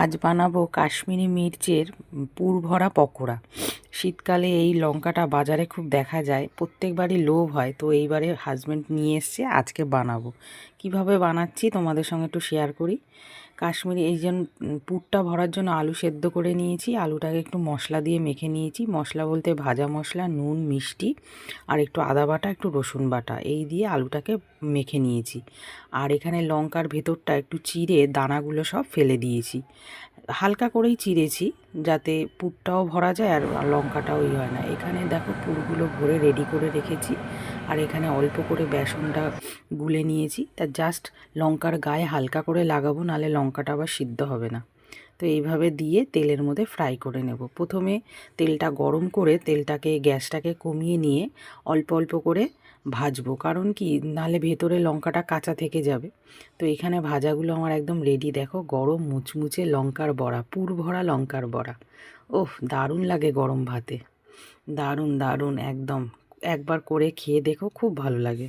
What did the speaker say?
আজ বানাবো কাশ্মীরি মির্চের পুর ভরা পকোড়া। শীতকালে এই লঙ্কাটা বাজারে খুব দেখা যায়, প্রত্যেকবারই লোভ হয়, তো এইবারে হাজব্যান্ড নিয়ে এসছে, আজকে বানাবো। কিভাবে বানাচ্ছি তোমাদের সঙ্গে একটু শেয়ার করি। কাশ্মীরি এই যে পুরটা ভরার জন্য আলু সেদ্ধ করে নিয়েছি, আলুটাকে একটু মশলা দিয়ে মেখে নিয়েছি। মশলা বলতে ভাজা মশলা, নুন, মিষ্টি আর একটু আদা বাটা, একটু রসুন বাটা, এই দিয়ে আলুটাকে মেখে নিয়েছি। আর এখানে লঙ্কার ভেতরটা একটু চিড়ে দানাগুলো সব ফেলে দিয়েছি, হালকা করেই চিড়েছি যাতে পুরটাও ভরা যায় আর লঙ্কাটাও হয় না। এখানে দেখো পুরগুলো ভরে রেডি করে রেখেছি। আর এখানে অল্প করে বেসনটা গুলে নিয়েছি, তা জাস্ট লঙ্কার গায়ে হালকা করে লাগাবো, নাহলে লঙ্কাটা আবার সিদ্ধ হবে না। তো এইভাবে দিয়ে তেলের মধ্যে ফ্রাই করে নেব। প্রথমে তেলটা গরম করে গ্যাসটাকে কমিয়ে নিয়ে অল্প অল্প করে ভাজবো, কারণ কি নাহলে ভেতরে লঙ্কাটা কাঁচা থেকে যাবে। তো এখানে ভাজাগুলো আমার একদম রেডি, দেখো গরম মুচমুচে লঙ্কার বড়া, পুর ভরা লঙ্কার বড়া। ওহ, দারুণ লাগে গরম ভাতে, দারুণ দারুণ একদম। একবার করে খেয়ে দেখো, খুব ভালো লাগে।